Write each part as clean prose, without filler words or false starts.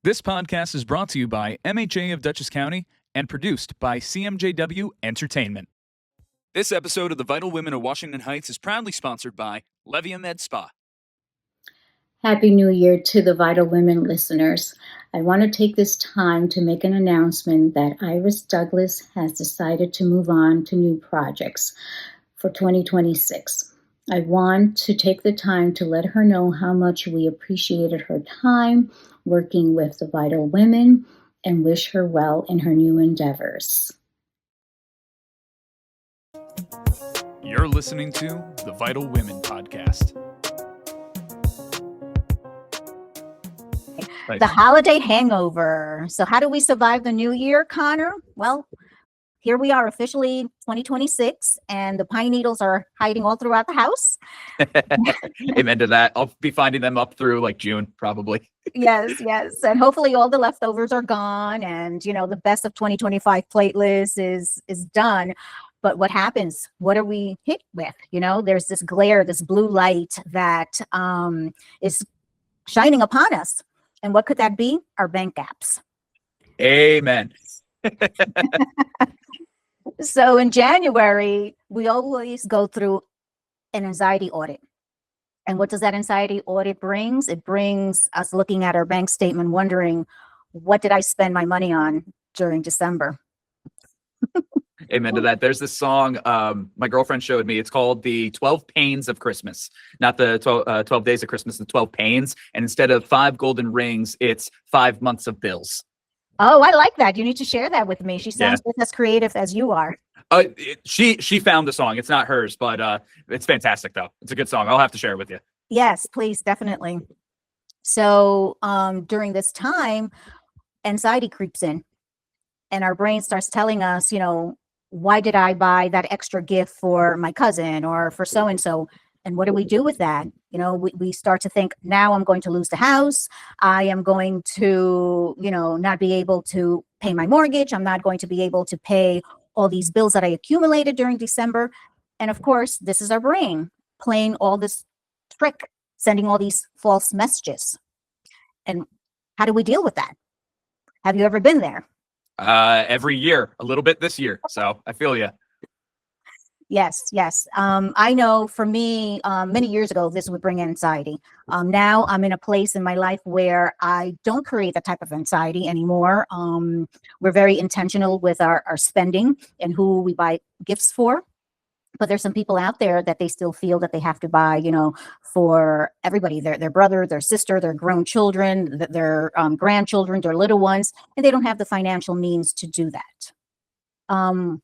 This podcast is brought to you by MHA of Dutchess County and produced by CMJW Entertainment. This episode of The Vital Women of Washington Heights is proudly sponsored by Levia Med Spa. Happy New Year to the Vital Women listeners. I want to take this time to make an announcement that Iris Douglas has decided to move on to new projects for 2026. I want to take the time to let her know how much we appreciated her time working with the Vital Women and wish her well in her new endeavors. You're listening to the Vital Women podcast. The Holiday Hangover. So how do we survive the new year, Conor? Well, here we are, officially 2026, and the pine needles are hiding all throughout the house. Amen to that. I'll be finding them up through like June, probably. Yes. And hopefully all the leftovers are gone, and the best of 2025 playlist is done. But what happens? What are we hit with? There's this glare, this blue light that is shining upon us. And what could that be? Our bank apps. Amen. So in January, we always go through an anxiety audit. And what does that anxiety audit brings? It brings us looking at our bank statement, wondering, what did I spend my money on during December? Amen to that. There's this song my girlfriend showed me. It's called the 12 Pains of Christmas, not the 12 Days of Christmas, the 12 Pains. And instead of 5 golden rings, it's 5 months of bills. Oh, I like that. You need to share that with me. She sounds just as creative as you are. She found the song. It's not hers, but it's fantastic, though. It's a good song. I'll have to share it with you. Yes, please, definitely. So during this time, anxiety creeps in, and our brain starts telling us, why did I buy that extra gift for my cousin or for so-and-so? And what do we do with that? We start to think, now I'm going to lose the house. I am going to, not be able to pay my mortgage. I'm not going to be able to pay all these bills that I accumulated during December. And of course, this is our brain playing all this trick, sending all these false messages. And how do we deal with that? Have you ever been there? Every year, a little bit this year. So I feel you. Yes. I know for me, many years ago, this would bring anxiety. Now I'm in a place in my life where I don't create that type of anxiety anymore. We're very intentional with our spending and who we buy gifts for. But there's some people out there that they still feel that they have to buy, for everybody, their brother, their sister, their grown children, their grandchildren, their little ones, and they don't have the financial means to do that.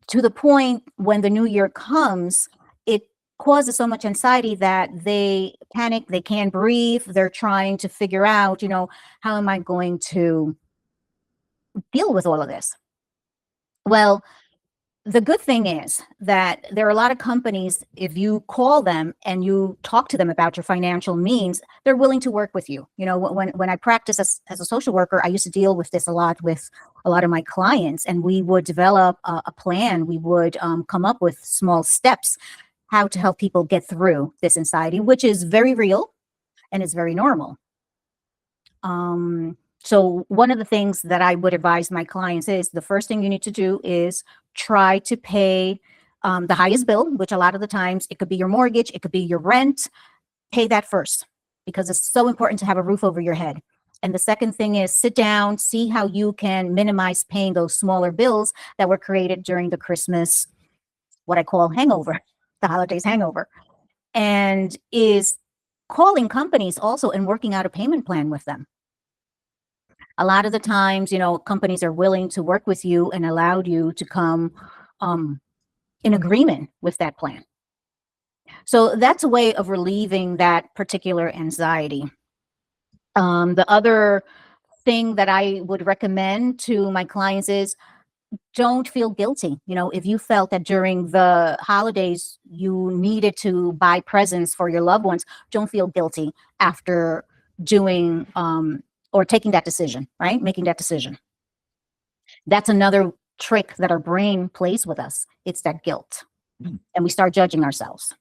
To the point when the new year comes, it causes so much anxiety that they panic, they can't breathe, they're trying to figure out, how am I going to deal with all of this? Well, the good thing is that there are a lot of companies, if you call them and you talk to them about your financial means, they're willing to work with you. When I practice as a social worker, I used to deal with this a lot with a lot of my clients, and we would develop a plan. We would come up with small steps, how to help people get through this anxiety, which is very real and is very normal. So one of the things that I would advise my clients is the first thing you need to do is try to pay the highest bill, which a lot of the times it could be your mortgage, it could be your rent. Pay that first, because it's so important to have a roof over your head. And the second thing is sit down, see how you can minimize paying those smaller bills that were created during the Christmas, what I call hangover, the holidays hangover, and is calling companies also and working out a payment plan with them. A lot of the times, companies are willing to work with you and allow you to come in agreement with that plan. So that's a way of relieving that particular anxiety. The other thing that I would recommend to my clients is don't feel guilty. If you felt that during the holidays you needed to buy presents for your loved ones, don't feel guilty after doing or taking that decision, right? Making that decision. That's another trick that our brain plays with us. It's that guilt. And we start judging ourselves.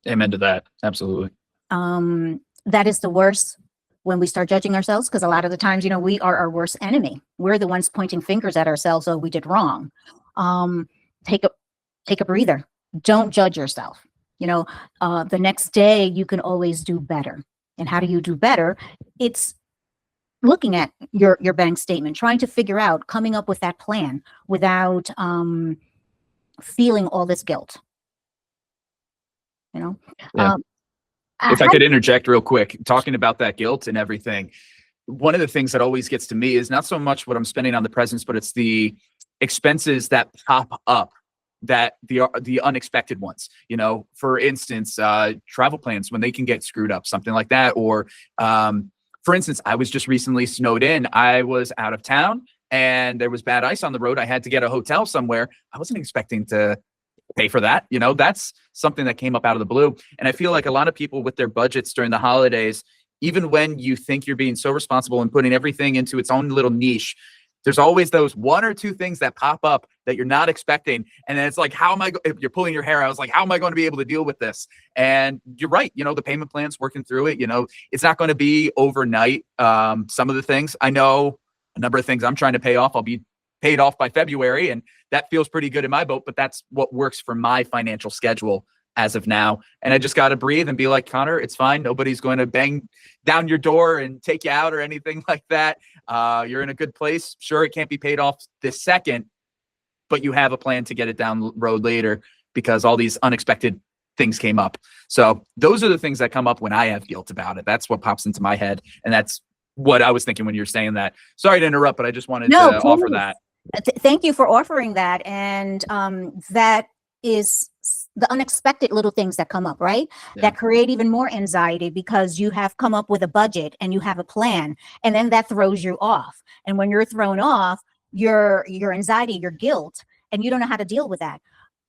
Amen to that. Absolutely. That is the worst when we start judging ourselves, because a lot of the times, we are our worst enemy. We're the ones pointing fingers at ourselves. Oh, we did wrong. Take a breather. Don't judge yourself. The next day you can always do better. And how do you do better? It's looking at your bank statement, trying to figure out, coming up with that plan without feeling all this guilt. Yeah. Um, If I could interject real quick, talking about that guilt and everything, one of the things that always gets to me is not so much what I'm spending on the presents, but it's the expenses that pop up, that the unexpected ones. For instance, travel plans when they can get screwed up, something like that. Or for instance, I was just recently snowed in. I was out of town and there was bad ice on the road. I had to get a hotel somewhere. I wasn't expecting to pay for that. That's something that came up out of the blue. And I feel like a lot of people with their budgets during the holidays, even when you think you're being so responsible and putting everything into its own little niche, there's always those one or two things that pop up that you're not expecting. And then it's like, if you're pulling your hair out, I was like, how am I going to be able to deal with this? And you're right. The payment plan's working through it. It's not going to be overnight. Some of the things, I know a number of things I'm trying to pay off, I'll be paid off by February. And that feels pretty good in my boat, but that's what works for my financial schedule as of now. And I just got to breathe and be like, Conor, it's fine. Nobody's going to bang down your door and take you out or anything like that. You're in a good place. Sure, it can't be paid off this second, but you have a plan to get it down the road later because all these unexpected things came up. So those are the things that come up when I have guilt about it. That's what pops into my head. And that's what I was thinking when you're saying that. Sorry to interrupt, but I just wanted to offer that. Thank you for offering that. And that is the unexpected little things that come up, right? Yeah. That create even more anxiety because you have come up with a budget and you have a plan, and then that throws you off. And when you're thrown off, your anxiety, your guilt, and you don't know how to deal with that.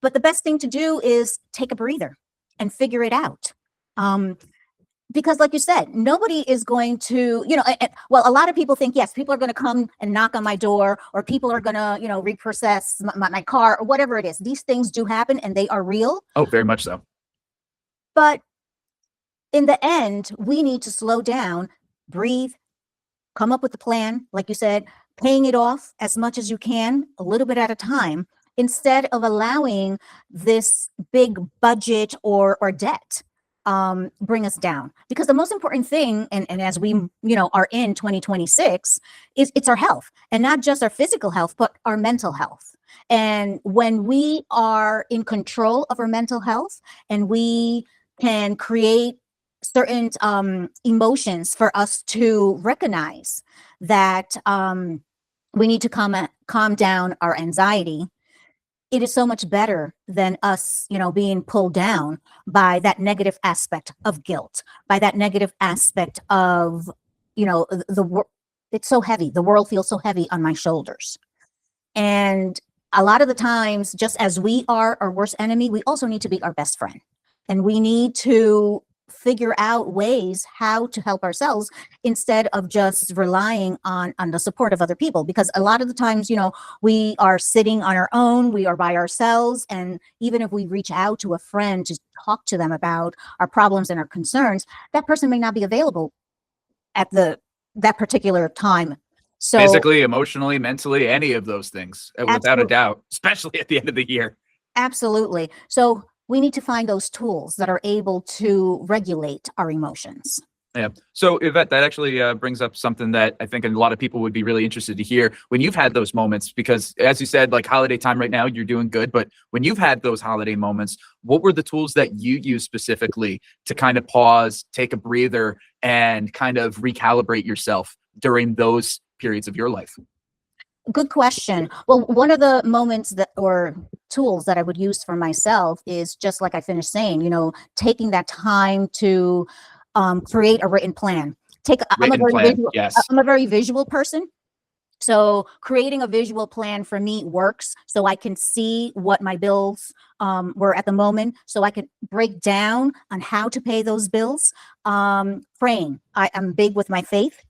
But the best thing to do is take a breather and figure it out. Because like you said, nobody is going to, a lot of people think, yes, people are going to come and knock on my door, or people are going to, repossess my car, or whatever it is. These things do happen and they are real. Oh, very much so. But in the end, we need to slow down, breathe, come up with a plan. Like you said, paying it off as much as you can, a little bit at a time, instead of allowing this big budget or debt bring us down. Because the most important thing, and as we are in 2026, is it's our health, and not just our physical health, but our mental health. And when we are in control of our mental health, and we can create certain emotions for us to recognize that we need to calm down our anxiety, it is so much better than us, being pulled down by that negative aspect of guilt, by that negative aspect of, it's so heavy. The world feels so heavy on my shoulders. And a lot of the times, just as we are our worst enemy, we also need to be our best friend. And we need to figure out ways how to help ourselves instead of just relying on the support of other people. Because a lot of the times, we are sitting on our own, we are by ourselves. And even if we reach out to a friend to talk to them about our problems and our concerns, that person may not be available at that particular time. So physically, emotionally, mentally, any of those things, without a doubt, especially at the end of the year. Absolutely. So we need to find those tools that are able to regulate our emotions. Yeah. So Ivette, that actually brings up something that I think a lot of people would be really interested to hear when you've had those moments, because as you said, like holiday time right now, you're doing good. But when you've had those holiday moments, what were the tools that you use specifically to kind of pause, take a breather, and kind of recalibrate yourself during those periods of your life? Good question. Well, one of the moments or tools that I would use for myself is just like I finished saying, taking that time to create a written plan. I'm a very visual person. So creating a visual plan for me works, so I can see what my bills were at the moment, so I can break down on how to pay those bills. Praying. I'm big with my faith,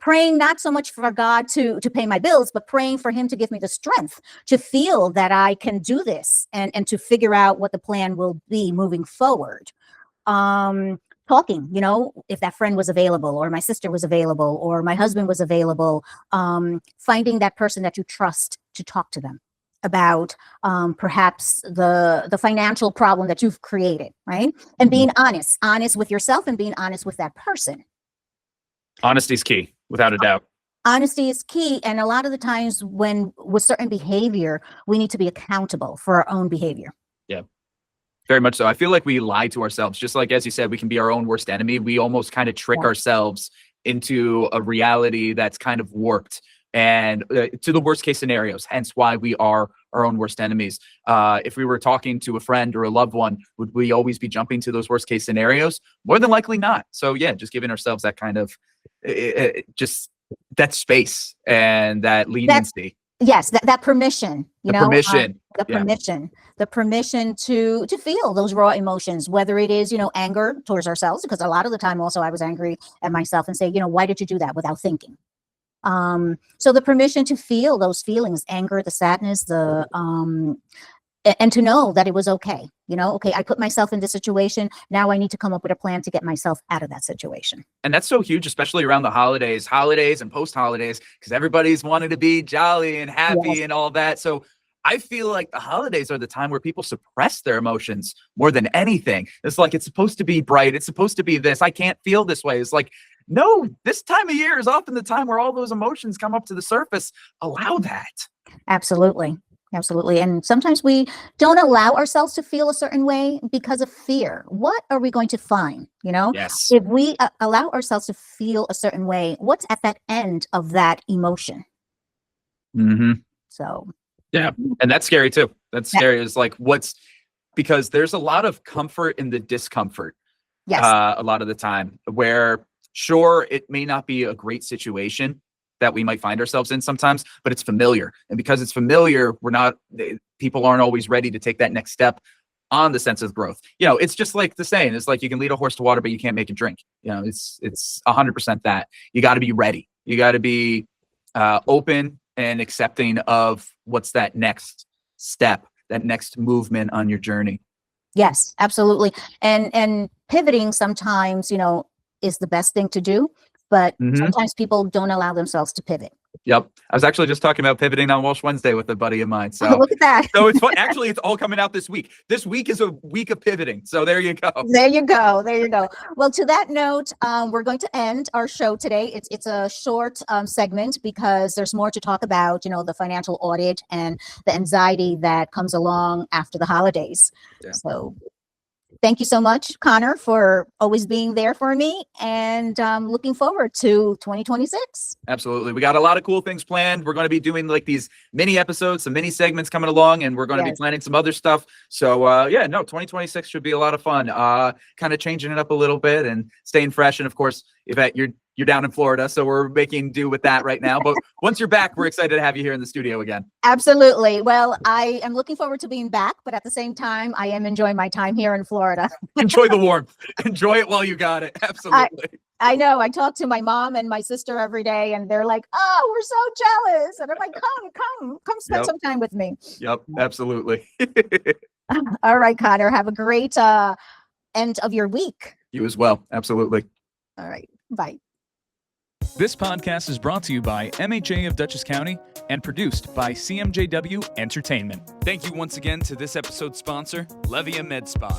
praying not so much for God to pay my bills, but praying for him to give me the strength to feel that I can do this and to figure out what the plan will be moving forward. talking, if that friend was available, or my sister was available, or my husband was available, finding that person that you trust to talk to them about perhaps the financial problem that you've created, right? And being honest with yourself and being honest with that person. Honesty is key, without a doubt. Honesty is key. And a lot of the times with certain behavior, we need to be accountable for our own behavior. Yeah, very much so. I feel like we lie to ourselves. Just like, as you said, we can be our own worst enemy. We almost kind of trick ourselves into a reality that's kind of warped and to the worst case scenarios, hence why we are our own worst enemies. If we were talking to a friend or a loved one, would we always be jumping to those worst case scenarios? More than likely not. So yeah, just giving ourselves that kind of just that space and that leniency. Yes, that permission, permission. The permission to feel those raw emotions, whether it is, anger towards ourselves, because a lot of the time also I was angry at myself and say, why did you do that, without thinking? So the permission to feel those feelings, anger, the sadness, and to know that it was okay. Okay, I put myself in this situation. Now I need to come up with a plan to get myself out of that situation. And that's so huge, especially around the holidays and post-holidays, because everybody's wanting to be jolly and happy and all that. So I feel like the holidays are the time where people suppress their emotions more than anything. It's like, it's supposed to be bright. It's supposed to be this. I can't feel this way. It's like, no, this time of year is often the time where all those emotions come up to the surface. Allow that. Absolutely. Absolutely. And sometimes we don't allow ourselves to feel a certain way because of fear. What are we going to find? Yes. If we allow ourselves to feel a certain way, what's at that end of that emotion? Mm-hmm. So. Yeah. And that's scary too. That's scary. Is like, because there's a lot of comfort in the discomfort. Yes. A lot of the time where, sure, it may not be a great situation that we might find ourselves in sometimes, but it's familiar. And because it's familiar, people aren't always ready to take that next step on the sense of growth. It's just like the saying, it's like you can lead a horse to water, but you can't make it drink. It's 100% that. You got to be ready. You got to be open and accepting of what's that next step, that next movement on your journey. Yes, absolutely. And pivoting sometimes, is the best thing to do. But sometimes people don't allow themselves to pivot. Yep. I was actually just talking about pivoting on Walsh Wednesday with a buddy of mine. So look at that. So it's fun. Actually, it's all coming out this week. This week is a week of pivoting. So there you go. There you go. Well, to that note, we're going to end our show today. It's a short segment because there's more to talk about, the financial audit and the anxiety that comes along after the holidays. Yeah. So thank you so much, Conor, for always being there for me, and looking forward to 2026. Absolutely. We got a lot of cool things planned. We're going to be doing like these mini episodes, some mini segments coming along, and we're going to be planning some other stuff. So 2026 should be a lot of fun. Kind of changing it up a little bit and staying fresh. And of course, Ivette, you're down in Florida, so we're making do with that right now. But once you're back, we're excited to have you here in the studio again. Absolutely. Well, I am looking forward to being back, but at the same time, I am enjoying my time here in Florida. Enjoy the warmth. Enjoy it while you got it. Absolutely. I know. I talk to my mom and my sister every day, and they're like, "Oh, we're so jealous." And I'm like, come spend some time with me. Yep, absolutely. All right, Conor, have a great end of your week. You as well. Absolutely. All right. Bye. This podcast is brought to you by MHA of Dutchess County and produced by CMJW Entertainment. Thank you once again to this episode's sponsor, Levia Med Spa.